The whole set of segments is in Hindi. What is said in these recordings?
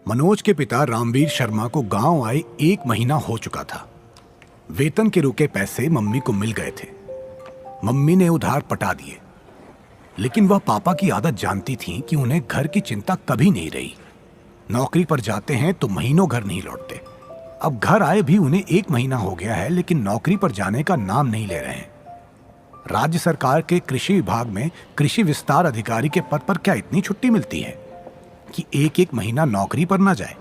मनोज के पिता रामवीर शर्मा को गांव आए 1 महीना हो चुका था। वेतन के रुके पैसे मम्मी को मिल गए थे। मम्मी ने उधार पटा दिए, लेकिन वह पापा की आदत जानती थी कि उन्हें घर की चिंता कभी नहीं रही। नौकरी पर जाते हैं तो महीनों घर नहीं लौटते। अब घर आए भी उन्हें 1 महीना हो गया है, लेकिन नौकरी पर जाने का नाम नहीं ले रहे हैं। राज्य सरकार के कृषि विभाग में कृषि विस्तार अधिकारी के पद पर क्या इतनी छुट्टी मिलती है कि 1 महीना नौकरी पर ना जाए?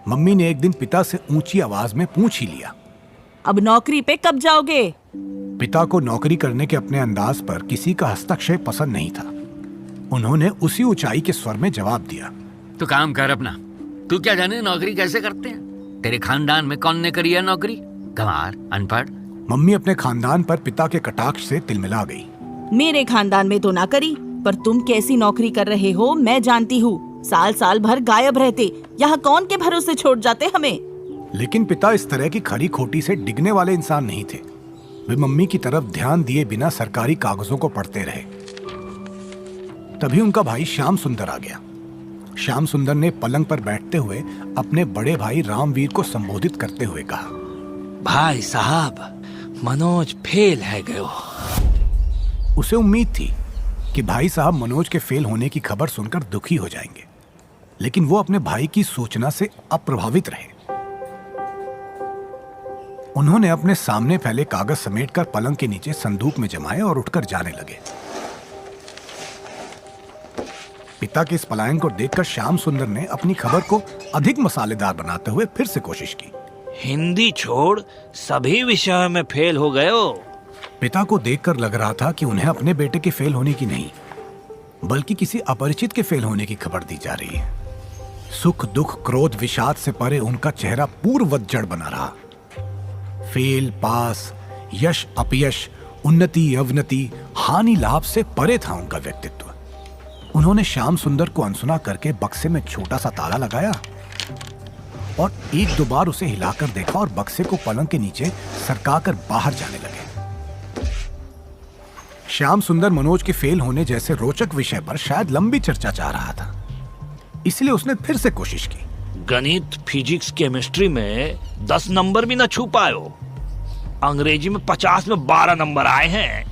मम्मी ने एक दिन पिता से ऊंची आवाज में पूछ ही लिया, अब नौकरी पे कब जाओगे? पिता को नौकरी करने के अपने अंदाज पर किसी का हस्तक्षेप पसंद नहीं था। उन्होंने उसी ऊंचाई के स्वर में जवाब दिया, तू काम कर अपना। तू क्या जाने नौकरी कैसे करते हैं? तेरे खानदान में कौन ने करी है नौकरी? गंवार, अनपढ़। मम्मी अपने खानदान पर पिता के कटाक्ष से तिलमिला गई। मेरे खानदान में तो ना करी, पर तुम कैसी नौकरी कर रहे हो मैं जानती हूँ। साल साल भर गायब रहते, यहाँ कौन के भरोसे छोड़ जाते हमें? लेकिन पिता इस तरह की खरी खोटी से डिगने वाले इंसान नहीं थे। वे मम्मी की तरफ ध्यान दिए बिना सरकारी कागजों को पढ़ते रहे। तभी उनका भाई श्याम सुंदर आ गया। श्याम सुंदर ने पलंग पर बैठते हुए अपने बड़े भाई रामवीर को संबोधित करते हुए कहा, भाई साहब, मनोज फेल है गयो। उसे उम्मीद थी कि भाई साहब मनोज के फेल होने की खबर सुनकर दुखी हो जाएंगे, लेकिन वो अपने भाई की सूचना से अप्रभावित रहे। उन्होंने अपने सामने फैले कागज समेटकर पलंग के नीचे संदूक में जमाए और उठकर जाने लगे। पिता के इस पलायन को देखकर श्याम सुंदर ने अपनी खबर को अधिक मसालेदार बनाते हुए फिर से कोशिश की। हिंदी छोड़ सभी विषयों में फेल हो गए हो। पिता को देखकर लग रहा था कि उन्हें अपने बेटे के फेल होने की नहीं, बल्कि किसी अपरिचित के फेल होने की खबर दी जा रही है। सुख दुख क्रोध विषाद से परे उनका चेहरा पूर्ववत जड़ बना रहा। फेल पास, यश अपयश, उन्नति अवनति, हानि लाभ से परे था उनका व्यक्तित्व। उन्होंने श्याम सुंदर को अनसुना करके बक्से में छोटा सा ताला लगाया और 1-2 बार उसे हिलाकर देखा और बक्से को पलंग के नीचे सरकाकर बाहर जाने लगे। श्याम सुंदर मनोज के फेल होने जैसे रोचक विषय पर शायद लंबी चर्चा चाह रहा था, इसलिए उसने फिर से कोशिश की। गणित, फिजिक्स, केमिस्ट्री में 10 नंबर भी न छू पाए हो। अंग्रेजी में 50 में 12 नंबर आए हैं।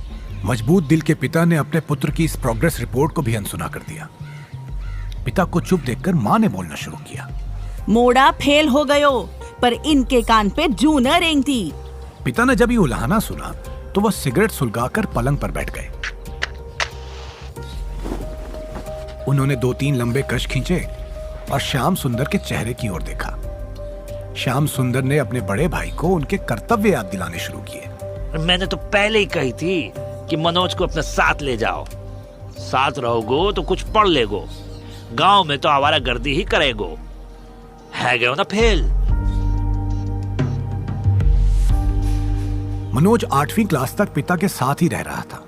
मजबूत दिल के पिता ने अपने पुत्र की इस प्रोग्रेस रिपोर्ट को भी अनसुना कर दिया। पिता को चुप देखकर मां ने बोलना शुरू किया, मोड़ा फेल हो गयो, पर इनके कान पे जू न रेंगती। पिता ने जब ये उलाहना सुना तो वह सिगरेट सुलगाकर पलंग पर बैठ गए। उन्होंने 2-3 लंबे कश खींचे और श्याम सुंदर के चेहरे की ओर देखा। श्याम सुंदर ने अपने बड़े भाई को उनके कर्तव्य याद दिलाने शुरू किए। मैंने तो पहले ही कही थी कि मनोज को अपने साथ ले जाओ। साथ रहोगो तो कुछ पढ़ लेगो, गांव में तो आवारागर्दी ही करेगो। है गयो ना फेल। मनोज 8वीं क्लास तक पिता के साथ ही रह रहा था।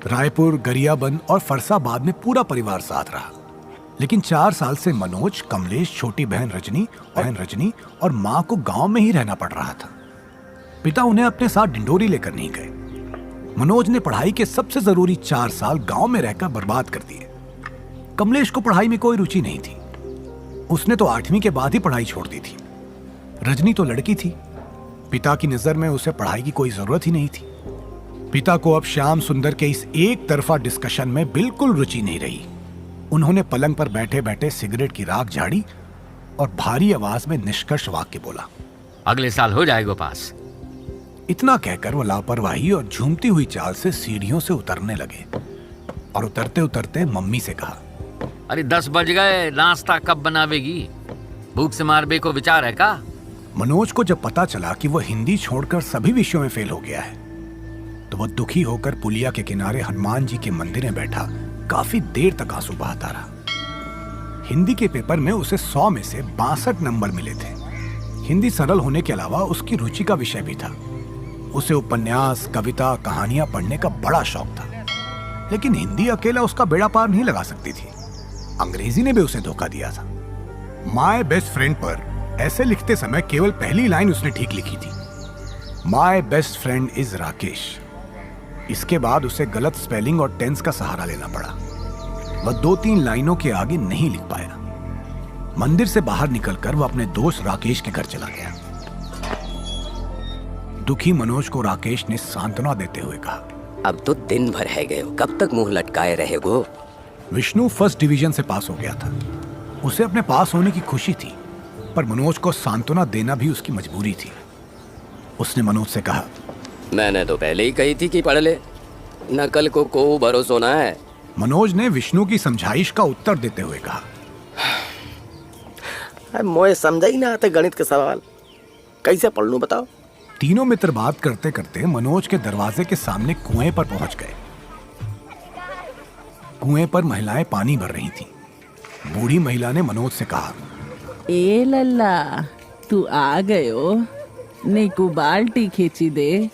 रायपुर, गरियाबंद और फरसाबाद में पूरा परिवार साथ रहा। लेकिन 4 साल से मनोज, कमलेश, छोटी बहन रजनी और मां को गांव में ही रहना पड़ रहा था। पिता उन्हें अपने साथ डिंडोरी लेकर नहीं गए। मनोज ने पढ़ाई के सबसे जरूरी 4 साल गांव में रहकर बर्बाद कर दिए। कमलेश को पढ़ाई में कोई रुचि नहीं थी। उसने तो 8वीं के बाद ही पढ़ाई छोड़ दी थी। रजनी तो लड़की थी, पिता की नजर में उसे पढ़ाई की कोई जरूरत ही नहीं थी। पिता को अब श्याम सुंदर के इस एक तरफा डिस्कशन में बिल्कुल रुचि नहीं रही। उन्होंने पलंग पर बैठे बैठे सिगरेट की राख झाड़ी और भारी आवाज में निष्कर्ष वाक्य बोला, अगले साल हो जाएगा पास। इतना कहकर वो लापरवाही और झूमती हुई चाल से सीढ़ियों से उतरने लगे और उतरते उतरते मम्मी से कहा, अरे 10 बज गए, नाश्ता कब बनावेगी? भूख से मार बे को विचार है का? मनोज को जब पता चला कि वह हिंदी छोड़कर सभी विषयों में फेल हो गया है तो वह दुखी होकर पुलिया के किनारे हनुमान जी के मंदिर में बैठा काफी देर तक आंसू बहाता रहा। हिंदी के पेपर में उसे 100 में से 62 नंबर मिले थे। हिंदी सरल होने के अलावा उसकी रुचि का विषय भी था। उसे उपन्यास, कविता, कहानियां पढ़ने का बड़ा शौक था, लेकिन हिंदी अकेला उसका बेड़ा पार नहीं लगा सकती थी। अंग्रेजी ने भी उसे धोखा दिया था। माय बेस्ट फ्रेंड पर ऐसे लिखते समय केवल पहली लाइन उसने ठीक लिखी थी, my best friend is Rakesh. इसके बाद उसे गलत स्पेलिंग और टेंस का सहारा लेना पड़ा। वह 2-3 लाइनों के आगे नहीं लिख पाया। मंदिर से बाहर निकलकर वह अपने दोस्त राकेश के घर चला गया। दुखी मनोज को राकेश ने सांत्वना देते हुए कहा, अब तो दिन भर है गए हो, कब तक मुंह लटकाए रहेगो? विष्णु फर्स्ट डिवीजन से पास हो गया था। उसे अपने पास होने की खुशी थी, पर मनोज को सांत्वना देना भी उसकी मजबूरी थी। उसने मनोज से कहा, मैंने तो पहले ही कही थी कि पढ़ ले, नकल को भरोसा ना है। मनोज ने विष्णु की समझाइश का उत्तर देते हुए कहा, मोए समझा ही ना आते गणित के सवाल, कैसे पढ़ लूं बताओ? तीनों मित्र बात करते करते मनोज के दरवाजे के सामने कुएं पर पहुंच गए। कुएं पर महिलाएं पानी भर रही थीं। बूढ़ी महिला ने मनोज से कहा, ए लल्ला, तू आ गयो, नेकू बाल्टी खींची दे।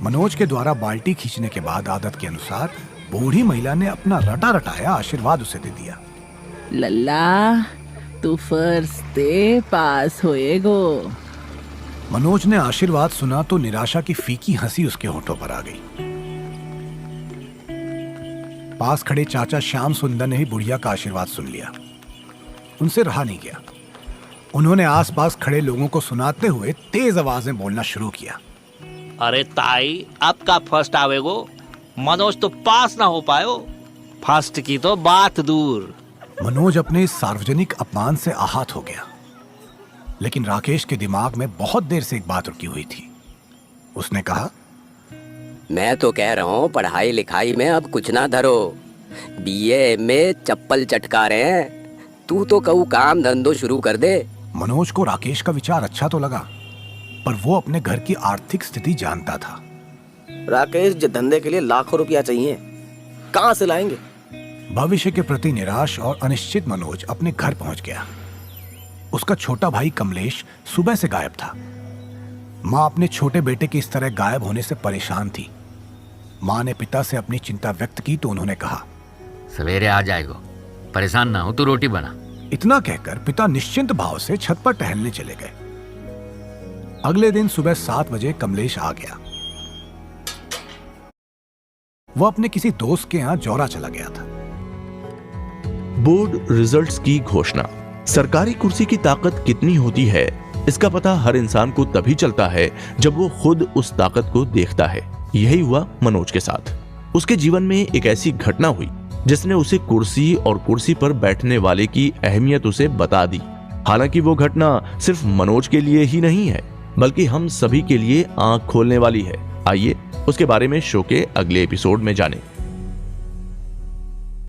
मनोज के द्वारा बाल्टी खींचने के बाद आदत के अनुसार बूढ़ी महिला ने अपना रटा रटाया आशीर्वाद उसे दे दिया। लल्ला, तू फर्स्ट ते पास होएगो। मनोज ने आशीर्वाद सुना तो निराशा की फीकी हंसी उसके होठों पर आ गई। पास खड़े चाचा श्याम सुंदर ने भी बुढ़िया का आशीर्वाद सुन लिया। उनसे रहा नहीं गया। उन्होंने आसपास खड़े लोगों को सुनाते हुए तेज आवाज में बोलना शुरू किया, अरे ताई, अब का फर्स्ट आवेगो? मनोज तो पास ना हो पायो, फर्स्ट की तो बात दूर। मनोज अपने इस सार्वजनिक अपमान से आहत हो गया, लेकिन राकेश के दिमाग में बहुत देर से एक बात रुकी हुई थी। उसने कहा, मैं तो कह रहा हूँ पढ़ाई लिखाई में अब कुछ ना धरो, बीए में चप्पल चटका रहे हैं, तू तो कहू काम धंधो शुरू कर दे। मनोज को राकेश का विचार अच्छा तो लगा, पर वो अपने घर की आर्थिक स्थिति जानता था। राकेश जी, धंधे के लिए लाखों रुपया चाहिए, कहाँ से लाएंगे? भविष्य के प्रति निराश और अनिश्चित मनोज अपने घर पहुंच गया। उसका छोटा भाई कमलेश सुबह से गायब था। माँ अपने छोटे बेटे के इस तरह गायब होने से परेशान थी। माँ ने पिता से अपनी चिंता व्यक्त की तो उन्होंने कहा, सवेरे आ जाएगा, परेशान ना हो, तू रोटी बना। इतना कहकर पिता निश्चिंत भाव से छत पर टहलने चले गए। अगले दिन सुबह 7 बजे कमलेश आ गया। वो अपने किसी दोस्त के यहां जौरा चला गया था। बोर्ड रिजल्ट्स की घोषणा। सरकारी कुर्सी की ताकत कितनी होती है, इसका पता हर इंसान को तभी चलता है जब वो खुद उस ताकत को देखता है। यही हुआ मनोज के साथ। उसके जीवन में एक ऐसी घटना हुई जिसने उसे कुर्सी और कुर्सी पर बैठने वाले की अहमियत उसे बता दी। हालांकि वो घटना सिर्फ मनोज के लिए ही नहीं है, बल्कि हम सभी के लिए आंख खोलने वाली है। आइए उसके बारे में शो के अगले एपिसोड में जानें।